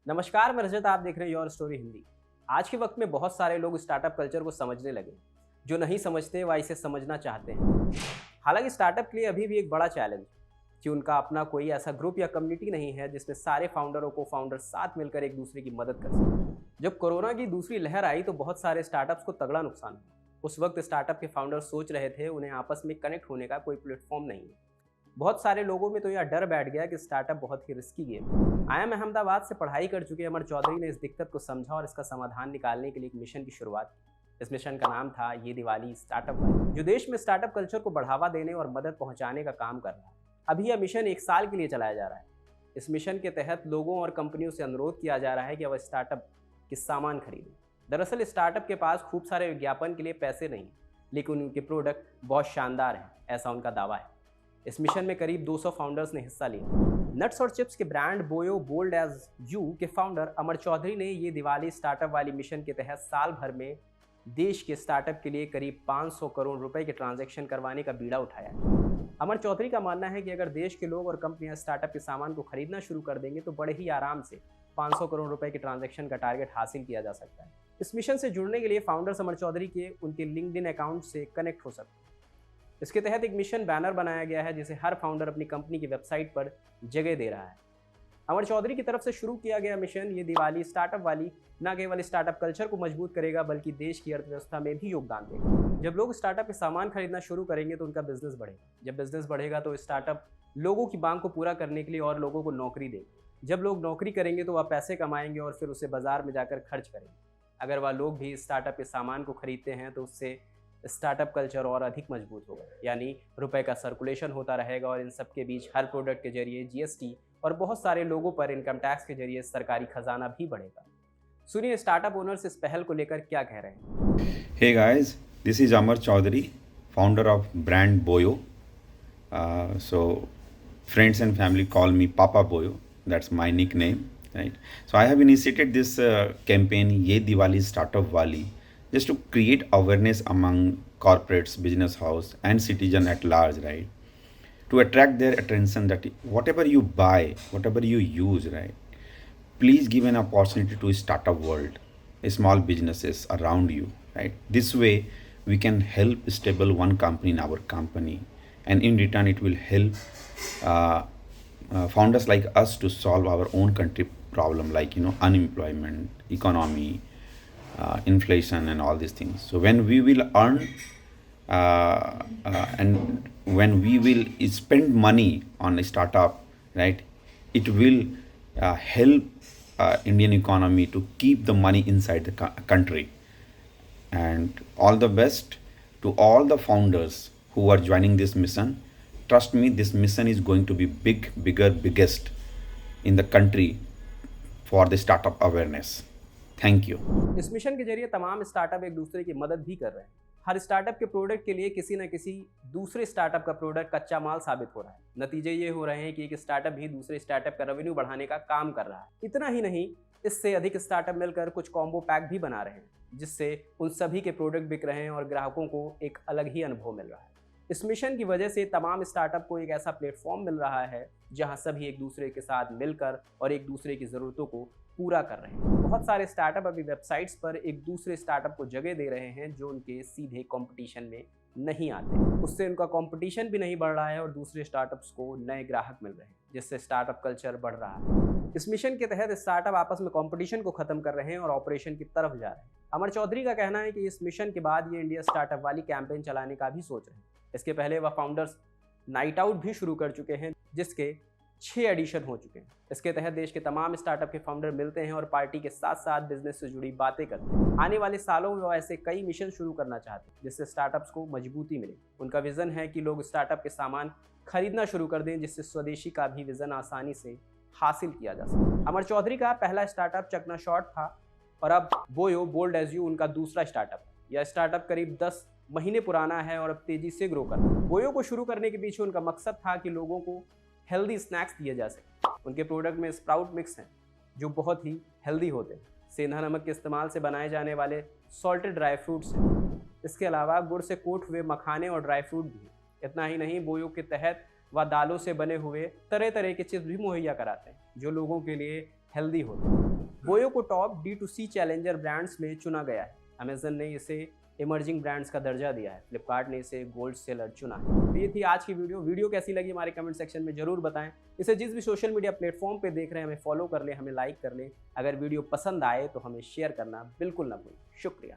नमस्कार, मैं रजत। आप देख रहे हैं योर स्टोरी हिंदी। आज के वक्त में बहुत सारे लोग स्टार्टअप कल्चर को समझने लगे। जो नहीं समझते वह इसे समझना चाहते हैं। हालांकि स्टार्टअप के लिए अभी भी एक बड़ा चैलेंज है कि उनका अपना कोई ऐसा ग्रुप या कम्युनिटी नहीं है जिसमें सारे फाउंडर और को फाउंडर साथ मिलकर एक दूसरे की मदद कर सकें। जब कोरोना की दूसरी लहर आई तो बहुत सारे स्टार्टअप्स को तगड़ा नुकसान हुआ। उस वक्त स्टार्टअप के फाउंडर सोच रहे थे उन्हें आपस में कनेक्ट होने का कोई प्लेटफॉर्म नहीं है। बहुत सारे लोगों में तो यह डर बैठ गया कि स्टार्टअप बहुत ही रिस्की गेम है। आईआईएम अहमदाबाद से पढ़ाई कर चुके अमर चौधरी ने इस दिक्कत को समझा और इसका समाधान निकालने के लिए एक मिशन की शुरुआत की। इस मिशन का नाम था ये दिवाली स्टार्टअप वाली, जो देश में स्टार्टअप कल्चर को बढ़ावा देने और मदद पहुंचाने का काम कर रहा है। अभी यह मिशन 1 साल के लिए चलाया जा रहा है। इस मिशन के तहत लोगों और कंपनियों से अनुरोध किया जा रहा है कि वह स्टार्टअप के सामान खरीदें। दरअसल स्टार्टअप के पास खूब सारे विज्ञापन के लिए पैसे नहीं, लेकिन उनके प्रोडक्ट बहुत शानदार हैं, ऐसा उनका दावा है। इस मिशन में करीब 200 फाउंडर्स ने हिस्सा लिया। नट्स और चिप्स के ब्रांड बोयो बोल्ड एज यू के फाउंडर अमर चौधरी ने ये दिवाली स्टार्टअप वाली मिशन के तहत साल भर में देश के स्टार्टअप के लिए करीब 500 करोड़ रुपए के ट्रांजैक्शन करवाने का बीड़ा उठाया है। अमर चौधरी का मानना है कि अगर देश के लोग और कंपनियां स्टार्टअप के सामान को खरीदना शुरू कर देंगे तो बड़े ही आराम से 500 करोड़ रुपए के ट्रांजैक्शन का टारगेट हासिल किया जा सकता है। इस मिशन से जुड़ने के लिए फाउंडर्स अमर चौधरी के उनके लिंक्डइन अकाउंट से कनेक्ट हो सकते हैं। इसके तहत एक मिशन बैनर बनाया गया है जिसे हर फाउंडर अपनी कंपनी की वेबसाइट पर जगह दे रहा है। अमर चौधरी की तरफ से शुरू किया गया मिशन ये दिवाली स्टार्टअप वाली न केवल स्टार्टअप कल्चर को मजबूत करेगा बल्कि देश की अर्थव्यवस्था में भी योगदान देगा। जब लोग स्टार्टअप के सामान खरीदना शुरू करेंगे तो उनका बिजनेस बढ़ेगा। जब बिजनेस बढ़ेगा तो स्टार्टअप लोगों की मांग को पूरा करने के लिए और लोगों को नौकरी देगा। जब लोग नौकरी करेंगे तो वह पैसे कमाएंगे और फिर उसे बाजार में जाकर खर्च करेंगे। अगर वह लोग भी स्टार्टअप के सामान को खरीदते हैं तो उससे स्टार्टअप कल्चर और अधिक मजबूत होगा, यानी रुपए का सर्कुलेशन होता रहेगा और इन सब के बीच हर प्रोडक्ट के जरिए जीएसटी और बहुत सारे लोगों पर इनकम टैक्स के जरिए सरकारी खजाना भी बढ़ेगा। सुनिए स्टार्टअप ओनर्स इस पहल को लेकर क्या कह रहे हैं। Hey guys, this is Amar Chaudhary, founder of brand Boyo. So friends and family call me Papa Boyo. That's my nickname, right? So I have initiated this campaign Ye Diwali Startup Wali just to create awareness among corporates, business house, and citizen at large, right? To attract their attention that whatever you buy, whatever you use, right? Please give an opportunity to startup world, small businesses around you, right? This way we can help stable one company in our company, and in return it will help uh, founders like us to solve our own country problem, like unemployment, economy, inflation, and all these things. So when we will earn and when we will spend money on a startup, right, it will help Indian economy to keep the money inside the country. And all the best to all the founders who are joining this mission. Trust me, this mission is going to be big, bigger, biggest in the country for the startup awareness. Thank you. इस mission के जरिए तमाम startup एक दूसरे की मदद भी कर रहे हैं। हर स्टार्टअप के प्रोडक्ट के लिए किसी न किसी दूसरे स्टार्टअप का प्रोडक्ट कच्चा माल साबित हो रहा है। नतीजे ये हो रहे हैं कि एक स्टार्टअप भी दूसरे स्टार्टअप का रेवेन्यू बढ़ाने का काम कर रहा है। इतना ही नहीं, इससे अधिक स्टार्टअप मिलकर कुछ कॉम्बो पैक भी बना रहे हैं जिससे उन सभी के प्रोडक्ट बिक रहे हैं और ग्राहकों को एक अलग ही अनुभव मिल रहा है। इस मिशन की वजह से तमाम स्टार्टअप को एक ऐसा प्लेटफॉर्म मिल रहा है जहां सभी एक दूसरे के साथ मिलकर और एक दूसरे की ज़रूरतों को पूरा कर रहे हैं। बहुत सारे स्टार्टअप अभी वेबसाइट्स पर एक दूसरे स्टार्टअप को जगह दे रहे हैं जो उनके सीधे कंपटीशन में नहीं आते। उससे उनका कंपटीशन भी नहीं बढ़ रहा है और दूसरे स्टार्टअप्स को नए ग्राहक मिल रहे हैं, जिससे स्टार्टअप कल्चर बढ़ रहा है। इस मिशन के तहत स्टार्टअप आपस में कंपटीशन को खत्म कर रहे हैं और ऑपरेशन की तरफ जा रहे हैं। अमर चौधरी का कहना है कि इस मिशन के बाद ये इंडिया स्टार्टअप वाली कैंपेन चलाने का भी सोच रहे हैं। इसके पहले वह फाउंडर्स नाइट आउट भी शुरू कर चुके हैं जिसके 6 एडिशन हो चुके हैं। इसके तहत देश के तमाम स्टार्टअप के फाउंडर मिलते हैं और पार्टी के साथ साथ बिजनेस से जुड़ी बातें करते हैं। आने वाले सालों में वो ऐसे कई मिशन शुरू करना चाहते हैं जिससे स्टार्टअप्स को मजबूती मिले। उनका विजन है कि लोग स्टार्टअप के सामान खरीदना शुरू कर दें जिससे स्वदेशी का भी विजन आसानी से हासिल किया जा सके। अमर चौधरी का पहला स्टार्टअप चकना शॉट था और अब बोयो बोल्ड एज यू उनका दूसरा स्टार्टअप है। यह स्टार्टअप करीब 10 महीने पुराना है और अब तेजी से ग्रो कर रहा है। बोयो को शुरू करने के पीछे उनका मकसद था कि लोगों को हेल्दी स्नैक्स दिए जा सके। उनके प्रोडक्ट में स्प्राउट मिक्स हैं जो बहुत ही हेल्दी होते हैं। सेंधा नमक के इस्तेमाल से बनाए जाने वाले सॉल्टेड ड्राई फ्रूट्स हैं। इसके अलावा गुड़ से कोट हुए मखाने और ड्राई फ्रूट भी हैं। इतना ही नहीं, बोयो के तहत वह दालों से बने हुए तरह तरह के चिप्स भी मुहैया कराते हैं जो लोगों के लिए हेल्दी होते हैं। बोयो को टॉप D2C चैलेंजर ब्रांड्स में चुना गया है। अमेजन ने इसे इमर्जिंग ब्रांड्स का दर्जा दिया है। फ्लिपकार्ट ने इसे गोल्ड सेलर चुना है। तो ये थी आज की वीडियो कैसी लगी हमारे कमेंट सेक्शन में जरूर बताएं। इसे जिस भी सोशल मीडिया प्लेटफॉर्म पे देख रहे हैं हमें फॉलो कर ले, हमें लाइक कर ले। अगर वीडियो पसंद आए तो हमें शेयर करना बिल्कुल ना भूलें। शुक्रिया।